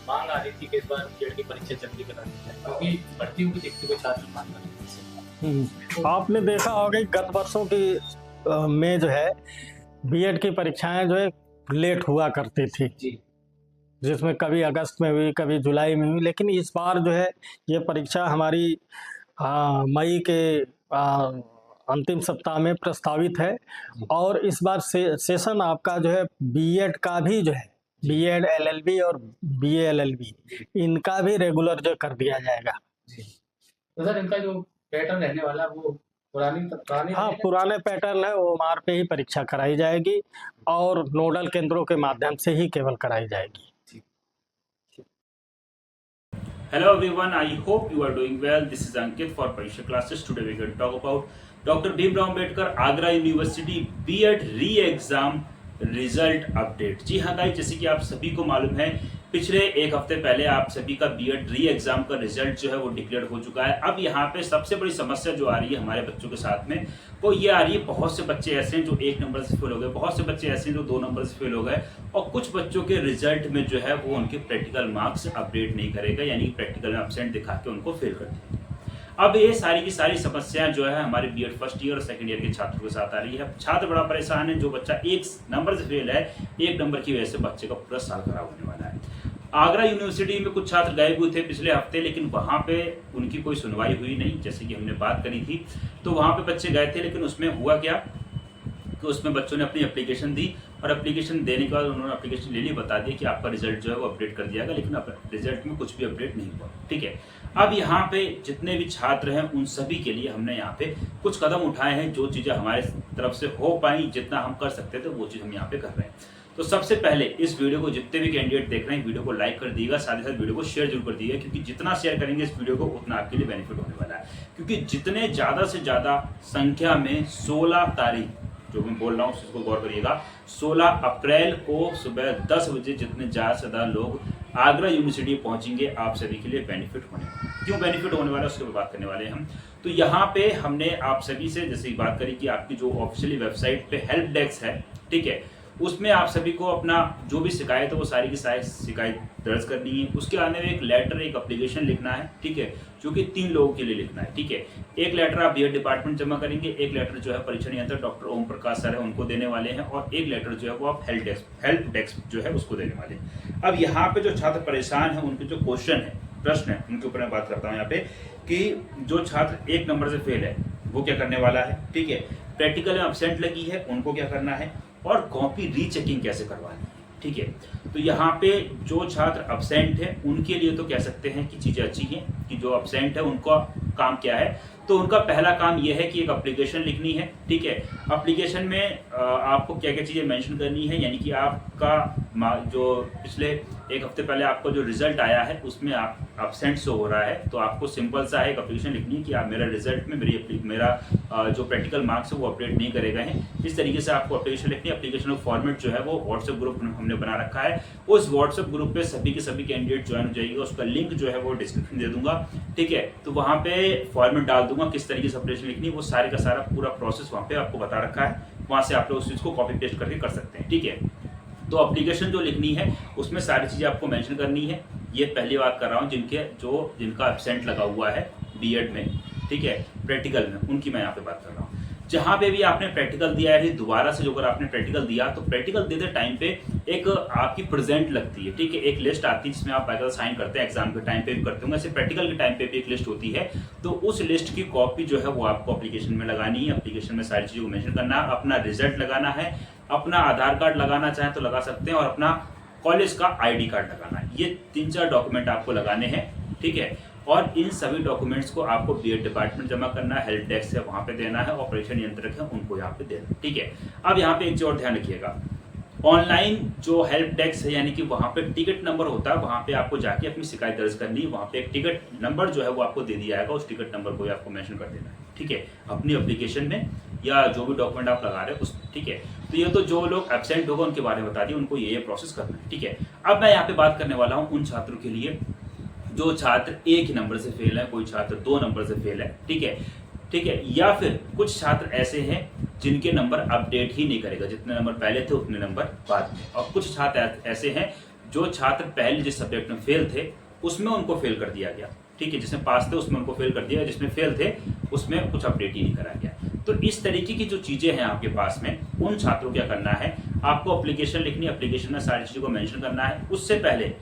मांग आ रही थी कि इस बार बीएड की परीक्षा जल्दी करा दी जाए, क्योंकि भर्तियों को देखते हुए छात्र मांग कर रहे थे। आपने देखा होगा कि गत वर्षों की में जो है बीएड की परीक्षाएं जो है लेट हुआ करती थी, जी जिसमें कभी अगस्त में हुई, कभी जुलाई में हुई, लेकिन इस बार जो है ये परीक्षा हमारी मई के अंतिम सप्ताह में प्रस्तावित है। जी और इस बार सेशन आपका जो है बीएड का भी जो है बीएड एलएलबी और बीए एलएलबी इनका भी रेगुलर जो कर दिया जाएगा। जी। तो सर इनका जो पैटर्न रहने वाला है वो पुरानी हाँ, रहेगा? पुराने पैटर्न है, ओएमआर पे ही परीक्षा कराई जाएगी और नोडल केंद्रों के माध्यम से ही केवल कराई जाएगी। Hello everyone, I hope you are doing well. This is Ankit for Parisha Classes. Today we are going to talk about Dr. Bhimrao Ambedkar Agra University B.Ed re-exam result update. जी हाँ guys, जैसे कि आप सभी को मालूम है, पिछले एक हफ्ते पहले आप सभी का बीएड री एग्जाम का रिजल्ट जो है वो डिक्लेयर हो चुका है। अब यहाँ पे सबसे बड़ी समस्या जो आ रही है हमारे बच्चों के साथ में वो ये आ रही है, बहुत से बच्चे ऐसे हैं जो 1 नंबर से फेल हो गए, बहुत से बच्चे ऐसे हैं जो 2 नंबर से फेल हो गए, और कुछ बच्चों के रिजल्ट में जो है वो उनके प्रैक्टिकल मार्क्स अपडेट नहीं करेगा, यानी प्रैक्टिकल में एब्सेंट दिखा के उनको फेल कर देगा। अब ये सारी की सारी समस्याएं जो है हमारे बीएड फर्स्ट ईयर और सेकंड ईयर के छात्रों के साथ आ रही है। छात्र बड़ा परेशान है, जो बच्चा 1 नंबर से फेल है, 1 नंबर की वजह से बच्चे का पूरा साल खराब होने वाला है। आगरा यूनिवर्सिटी में कुछ छात्र गए हुए थे पिछले हफ्ते, लेकिन वहां पे उनकी कोई सुनवाई हुई नहीं, जैसे कि हमने बात करी थी। तो वहां पे बच्चे गए थे, लेकिन उसमें हुआ क्या कि उसमें बच्चों ने अपनी एप्लीकेशन दी, और एप्लीकेशन देने के बाद उन्होंने एप्लीकेशन ले ली, बता दिया कि आपका रिजल्ट जो है वो अपडेट कर दिया गया, लेकिन रिजल्ट में कुछ भी अपडेट नहीं हुआ। ठीक है, अब यहाँ पे जितने भी छात्र हैं उन सभी के लिए हमने यहाँ पे कुछ कदम उठाए हैं। जो चीज़ें हमारे तरफ से हो पाई, जितना हम कर सकते थे वो चीज़ हम यहाँ पे कर रहे हैं। तो सबसे पहले इस वीडियो को जितने भी कैंडिडेट देख रहे हैं, वीडियो को लाइक कर दिएगा, साथ ही साथ वीडियो को शेयर जरूर कर दिएगा, क्योंकि जितना शेयर करेंगे इस वीडियो को उतना आपके लिए बेनिफिट होने वाला है। क्योंकि जितने ज़्यादा से ज़्यादा संख्या में 16 तारीख जो मैं बोल रहा हूँ उसको गौर करिएगा, 16 अप्रैल को सुबह 10 बजे जितने ज़्यादा से ज़्यादा लोग आगरा यूनिवर्सिटी पहुंचेंगे, आप सभी के लिए बेनिफिट होने वाला है। क्यों बेनिफिट होने वाला है उसके बात करने वाले हैं हम। तो यहाँ पे हमने आप सभी से जैसे बात करी कि आपकी जो ऑफिशियली वेबसाइट पे हेल्प डेस्क है, ठीक है, उसमें आप सभी को अपना जो भी शिकायत है वो सारी की सारी शिकायत दर्ज करनी है। उसके आने में एक लेटर, एक एप्लीकेशन लिखना है, ठीक है, जो कि 3 लोगों के लिए लिखना है। ठीक है, एक लेटर आप बीएड डिपार्टमेंट जमा करेंगे, एक लेटर जो है परीक्षा नियंत्रक डॉक्टर ओम प्रकाश सर है उनको देने वाले हैं, और एक लेटर जो है वो आप हेल्प डेस्क जो है उसको देने वाले हैं। अब यहाँ पे जो छात्र परेशान है, उनके जो क्वेश्चन है, प्रश्न है, उनके ऊपर मैं बात करता हूँ यहाँ पे कि जो छात्र 1 नंबर से फेल है वो क्या करने वाला है, ठीक है, प्रैक्टिकल में एब्सेंट लगी है उनको क्या करना है, और कॉपी रीचेकिंग कैसे करवानी है। ठीक है, तो यहाँ पे जो छात्र अब्सेंट है उनके लिए तो कह सकते हैं कि चीज़ें अच्छी हैं, कि जो अब्सेंट है उनका काम क्या है, तो उनका पहला काम यह है कि एक एप्लीकेशन लिखनी है। ठीक है, एप्लीकेशन में आपको क्या क्या चीज़ें मेंशन करनी है, यानी कि आपका जो पिछले 1 हफ्ते पहले आपका जो रिजल्ट आया है उसमें आप एब्सेंट शो हो रहा है, तो आपको सिंपल सा एक एप्लीकेशन लिखनी है कि आप मेरा रिजल्ट में मेरा जो प्रैक्टिकल मार्क्स है वो अपडेट नहीं करे गए हैं। इस तरीके से आपको एप्लीकेशन लिखनी है। एप्लीकेशन का फॉर्मेट जो है वो व्हाट्सएप ग्रुप हमने बना रखा है, उस व्हाट्सएप ग्रुप पे सभी के सभी कैंडिडेट ज्वाइन हो जाएगा, उसका लिंक जो है वो डिस्क्रिप्शन दे दूंगा। ठीक है, तो वहाँ पे फॉर्मेट डाल दूंगा किस तरीके से एप्लीकेशन लिखनी है, वो सारे का सारा पूरा प्रोसेस वहाँ पे आपको बता रखा है, वहाँ से आप लोग उस चीज़ को कॉपी पेस्ट करके कर सकते हैं। ठीक है, तो एप्लीकेशन जो लिखनी है उसमें सारी चीज़ें आपको मेंशन करनी है। ये पहली बात कर रहा हूँ जिनका एब्सेंट लगा हुआ है बीएड में, ठीक है, प्रैक्टिकल में, उनकी मैं यहाँ पे बात कर रहा हूँ। जहाँ पे भी आपने प्रैक्टिकल दिया है, दोबारा से जो अगर आपने प्रैक्टिकल दिया तो प्रैक्टिकल देते टाइम पे एक आपकी प्रेजेंट लगती है, ठीक है, एक लिस्ट आती है जिसमें आप बाकायदा साइन करते हैं, एग्जाम के टाइम पे भी करते होंगे, ऐसे प्रैक्टिकल के टाइम पे भी एक लिस्ट होती है। तो उस लिस्ट की कॉपी जो है वो आपको एप्लीकेशन में लगानी है। एप्लीकेशन में सारी चीज़ों को मेंशन करना है, अपना रिजल्ट लगाना है, अपना आधार कार्ड लगाना चाहें तो लगा सकते हैं, और अपना कॉलेज का आईडी कार्ड लगाना है। ये 3-4 डॉक्यूमेंट आपको लगाने हैं। ठीक है, और इन सभी डॉक्यूमेंट्स को आपको बीएड डिपार्टमेंट जमा करना है, हेल्प डेस्क है वहाँ पे देना है, और परीक्षा नियंत्रक है उनको यहाँ पे देना है। ठीक है, अब यहाँ पे एक चीज और ध्यान रखिएगा, ऑनलाइन जो हेल्प डेस्क है, यानी कि वहाँ पे टिकट नंबर होता है, वहाँ पे आपको जाके अपनी शिकायत दर्ज करनी है। वहाँ पे एक टिकट नंबर जो है वो आपको दे दिया जाएगा, उस टिकट नंबर को आपको मेंशन कर देना है। ठीक है, अपनी एप्लीकेशन में या जो भी डॉक्यूमेंट आप लगा रहे हैं उस। ठीक है, तो ये तो जो लोग एब्सेंट होगा उनके बारे में बता दिए, उनको ये प्रोसेस करना है। ठीक है, अब मैं यहाँ पे बात करने वाला हूँ उन छात्रों के लिए जो छात्र 1 नंबर से फेल है, कोई छात्र 2 नंबर से फेल है। ठीक है, ठीक है, या फिर कुछ छात्र ऐसे हैं जिनके नंबर अपडेट ही नहीं करेगा, जितने नंबर पहले थे उतने नंबर बाद में, और कुछ छात्र ऐसे हैं जो छात्र पहले जिस सब्जेक्ट में फेल थे उसमें उनको फेल कर दिया गया, ठीक है। जिसमें पास थे उसमें उनको फेल कर दिया, जिसमें फेल थे उसमें कुछ अपडेट ही नहीं करा गया। तो इस तरीके की जो चीज़ें हैं आपके पास में, उन छात्रों को क्या करना है, आपको एप्लीकेशन लिखनी, एप्लीकेशन में सारी चीज़ों को मेंशन करना है। उससे पहले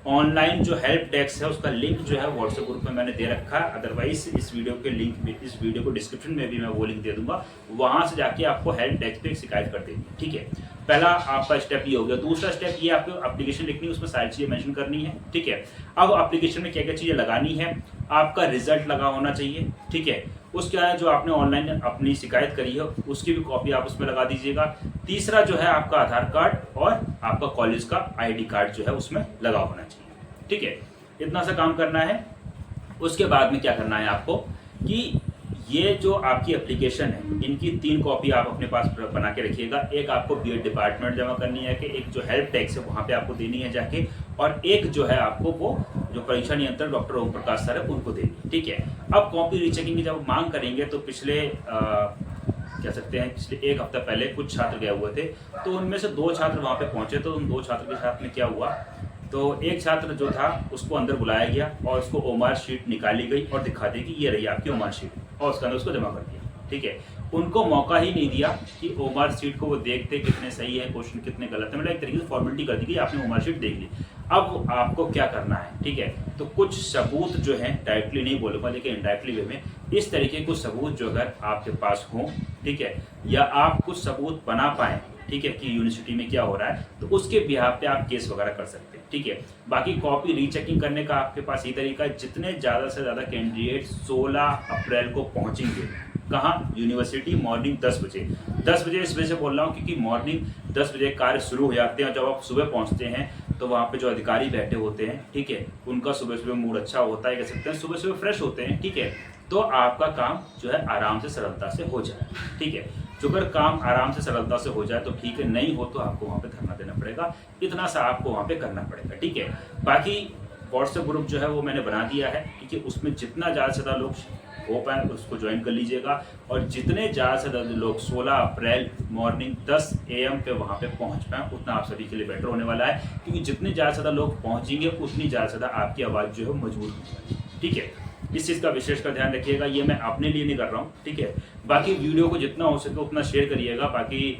ऑनलाइन जो हेल्प डेस्क है उसका लिंक जो है व्हाट्सएप ग्रुप में मैंने दे रखा है, अदरवाइज इस वीडियो के लिंक में, इस वीडियो को डिस्क्रिप्शन में भी मैं वो लिंक दे दूंगा, वहां से जाके आपको हेल्प डेस्क पे शिकायत कर देनी है, ठीक है। पहला आपका स्टेप ये हो गया। दूसरा स्टेप ये आपको एप्लीकेशन लिखनी है, उसमें सारी चीज़ें मेंशन करनी है, ठीक है। अब एप्लीकेशन में क्या क्या चीज़ें लगानी है, आपका रिजल्ट लगा होना चाहिए, ठीक है। उसके बाद जो आपने ऑनलाइन अपनी शिकायत करी है उसकी भी कॉपी आप उसमें लगा दीजिएगा। तीसरा जो है आपका आधार कार्ड और आपका कॉलेज का ID कार्ड जो है उसमें लगा होना चाहिए, ठीक है। इतना सा काम करना है। उसके बाद में क्या करना है आपको कि ये जो आपकी एप्लीकेशन है इनकी 3 कॉपी आप अपने पास बना के रखिएगा। एक आपको B.Ed डिपार्टमेंट जमा करनी है, कि एक जो हेल्प डेस्क है वहाँ पे आपको देनी है जाके, और एक जो है आपको वो जो परीक्षा नियंत्रक डॉक्टर ओम प्रकाश सर है उनको देनी है, ठीक है। अब कॉपी रीचेकिंग की जब मांग करेंगे तो पिछले कह सकते हैं पिछले 1 हफ्ता पहले कुछ छात्र गए हुए थे, तो उनमें से 2 छात्र वहाँ पे पहुँचे। तो उन 2 छात्र के साथ में क्या हुआ, तो एक छात्र जो था उसको अंदर बुलाया गया और उसको ओमार शीट निकाली गई और दिखा दी कि ये रही आपकी ओमार शीट, और उसके अंदर उसको जमा कर दिया, ठीक है। उनको मौका ही नहीं दिया कि ओमार शीट को वो देखते कितने सही है, क्वेश्चन कितने गलत है, मतलब एक तरीके से फॉर्मेलिटी कर दी कि आपने ओमार शीट देख ली। अब आपको क्या करना है, ठीक है। तो कुछ सबूत जो है, डायरेक्टली नहीं बोलूँगा लेकिन इनडायरेक्टली वे में, इस तरीके कुछ सबूत जो अगर आपके पास हों, ठीक है, या आप कुछ सबूत बना पाएँ, ठीक है, कि यूनिवर्सिटी में क्या हो रहा है, तो उसके बिहाफ पे आप केस वगैरह कर सकते हैं, ठीक है। बाकी कॉपी रीचेकिंग करने का आपके पास ये तरीका है, जितने ज़्यादा से ज़्यादा कैंडिडेट 16 अप्रैल को पहुंचेंगे, कहाँ, यूनिवर्सिटी, मॉर्निंग 10 बजे। 10 बजे इस वजह से बोल रहा हूँ क्योंकि मॉर्निंग 10 बजे कार्य शुरू हो जाते हैं, और जब आप सुबह पहुँचते हैं तो वहाँ पे जो अधिकारी बैठे होते हैं, ठीक है, उनका सुबह सुबह मूड अच्छा होता है, कह सकते हैं सुबह सुबह फ्रेश होते हैं, ठीक है। तो आपका काम जो है आराम से सरलता से हो जाए, ठीक है। जो अगर काम आराम से सरलता से हो जाए तो ठीक है, नहीं हो तो आपको वहाँ पे धरना देना पड़ेगा, इतना सा आपको वहाँ पे करना पड़ेगा, ठीक है। बाकी व्हाट्सएप ग्रुप जो है वो मैंने बना दिया है, ठीक है, उसमें जितना ज़्यादा से ज़्यादा लोग हो पाए उसको ज्वाइन कर लीजिएगा, और जितने ज़्यादा से ज़्यादा लोग 16 अप्रैल मॉर्निंग 10 AM पे वहाँ पे पहुँच पाएँ उतना आप सभी के लिए बेटर होने वाला है, क्योंकि जितने ज़्यादा से ज़्यादा लोग पहुँचेंगे उतनी ज़्यादा से ज़्यादा आपकी आवाज़ जो है मजबूत होगी, ठीक है। इस चीज़ का विशेष का ध्यान रखिएगा, ये मैं अपने लिए नहीं कर रहा हूँ, ठीक है। बाकी वीडियो को जितना हो सके उतना शेयर करिएगा, बाकी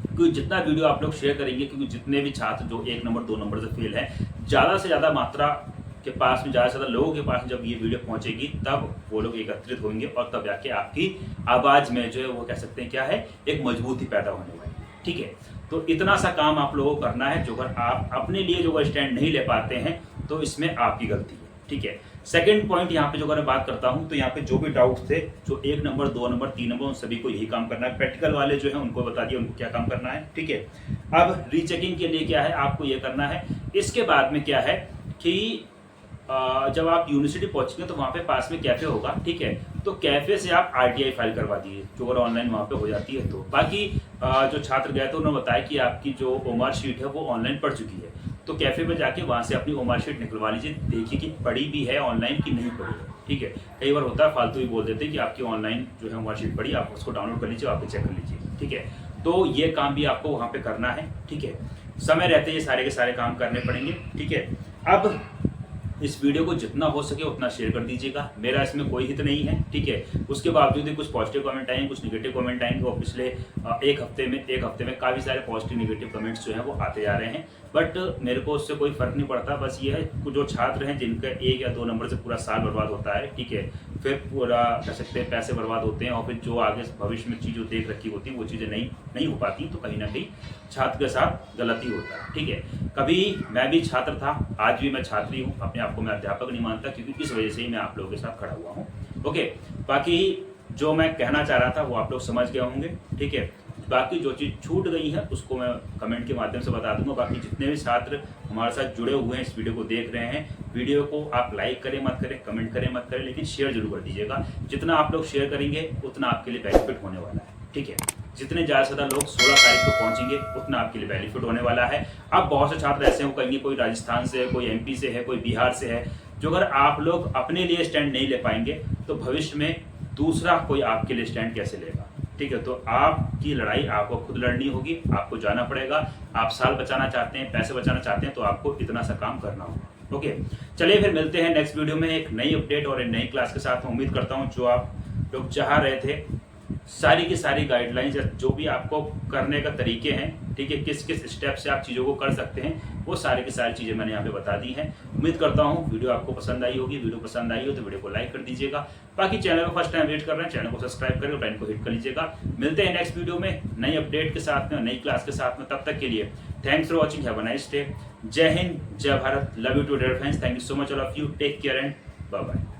क्योंकि जितना वीडियो आप लोग शेयर करेंगे, क्योंकि जितने भी छात्र जो 1 नंबर 2 नंबर से फेल हैं, ज़्यादा से ज़्यादा मात्रा के पास में, ज़्यादा से ज़्यादा लोगों के पास जब ये वीडियो पहुंचेगी तब वो लोग एकत्रित होंगे, और तब जाके आपकी आवाज़ में जो है वो कह सकते हैं क्या है, एक मजबूती पैदा होने वाली, ठीक है। तो इतना सा काम आप लोगों को करना है। जो अगर आप अपने लिए जो स्टैंड नहीं ले पाते हैं तो इसमें आपकी गलती है, ठीक है। सेकंड पॉइंट यहाँ पे जो अगर मैं बात करता हूँ तो यहाँ पे जो भी डाउट्स थे, जो 1 नंबर 2 नंबर 3 नंबर, उन सभी को यही काम करना है। प्रैक्टिकल वाले जो है उनको बता दिया उनको क्या काम करना है, ठीक है। अब रीचेकिंग के लिए क्या है, आपको ये करना है। इसके बाद में क्या है कि जब आप यूनिवर्सिटी पहुंचेंगे तो वहाँ पे पास में कैफ़े होगा, ठीक है। तो कैफ़े से आप RTI फाइल करवा दीजिए, जो अगर ऑनलाइन वहाँ पे हो जाती है तो। बाकी जो छात्र गए थे उन्होंने बताया कि आपकी जो ओमार शीट है वो ऑनलाइन पढ़ चुकी है, तो कैफ़े में जाके वहाँ से अपनी ओमार शीट निकलवा लीजिए, देखिए कि पढ़ी भी है ऑनलाइन की नहीं पढ़ी है, ठीक है। कई बार होता है फालतू ही बोल देते हैं कि आपकी ऑनलाइन जो है ओमार शीट पढ़ी, आप उसको डाउनलोड कर लीजिए, आप चेक कर लीजिए, ठीक है। तो ये काम भी आपको वहाँ पे करना है, ठीक है। समय रहते ये सारे के सारे काम करने पड़ेंगे, ठीक है। अब इस वीडियो को जितना हो सके उतना शेयर कर दीजिएगा, मेरा इसमें कोई हित नहीं है, ठीक है। उसके बावजूद भी कुछ पॉजिटिव कमेंट आएंगे, कुछ नेगेटिव कमेंट आएंगे, और पिछले एक हफ्ते में काफ़ी सारे पॉजिटिव नेगेटिव कमेंट्स जो हैं वो आते जा रहे हैं, बट मेरे को उससे कोई फ़र्क नहीं पड़ता। बस ये है जो छात्र हैं जिनका 1 या 2 नंबर से पूरा साल बर्बाद होता है, ठीक है, फिर पूरा कह सकते हैं पैसे बर्बाद होते हैं, और फिर जो आगे भविष्य में चीज़ें देख रखी होती हैं वो चीज़ें नहीं हो पाती, तो कहीं ना कहीं छात्र के साथ गलती होता है, ठीक है। कभी मैं भी छात्र था, आज भी मैं छात्री हूँ, अपने आप को मैं अध्यापक नहीं मानता, क्योंकि इस वजह से ही मैं आप लोगों के साथ खड़ा हुआ हूँ, ओके। बाकी जो मैं कहना चाह रहा था वो आप लोग समझ गए होंगे, ठीक है। बाकी जो चीज़ छूट गई है उसको मैं कमेंट के माध्यम से बता दूंगा। बाकी जितने भी छात्र हमारे साथ जुड़े हुए हैं, इस वीडियो को देख रहे हैं, वीडियो को आप लाइक करें मत करें, कमेंट करें मत करें, लेकिन शेयर जरूर कर दीजिएगा। जितना आप लोग शेयर करेंगे उतना आपके लिए बेनिफिट होने वाला है, ठीक है। जितने ज़्यादा से ज़्यादा लोग 16 तारीख को पहुंचेंगे उतना आपके लिए बेनिफिट होने वाला है। अब बहुत से छात्र ऐसे हो कहेंगे, कोई राजस्थान से है, कोई MP से है, कोई बिहार से है, जो अगर आप लोग अपने लिए स्टैंड नहीं ले पाएंगे तो भविष्य में दूसरा कोई आपके लिए स्टैंड कैसे लेगा, ठीक है, तो आपकी लड़ाई आपको खुद लड़नी होगी, आपको जाना पड़ेगा। आप साल बचाना चाहते हैं, पैसे बचाना चाहते हैं, तो आपको इतना सा काम करना होगा। ओके, चलिए फिर मिलते हैं नेक्स्ट वीडियो में एक नई अपडेट और एक नई क्लास के साथ। उम्मीद करता हूँ जो आप लोग चाह रहे थे सारी की सारी गाइडलाइंस या जो भी आपको करने का तरीके हैं, ठीक है, किस किस स्टेप से आप चीज़ों को कर सकते हैं, वो सारी की सारी चीज़ें मैंने यहाँ पे बता दी हैं। उम्मीद करता हूँ वीडियो आपको पसंद आई होगी। वीडियो पसंद आई हो तो वीडियो को लाइक कर दीजिएगा। बाकी चैनल को फर्स्ट टाइम विजिट कर रहे हैं, चैनल को सब्सक्राइब करके बेल को हिट कर लीजिएगा। मिलते हैं नेक्स्ट वीडियो में नई अपडेट के साथ में, नई क्लास के साथ में। तब तक के लिए thanks for watching, have a nice day. जय हिंद, जय Bharat, love you too dear friends, thank you so much all of you, take care and bye bye.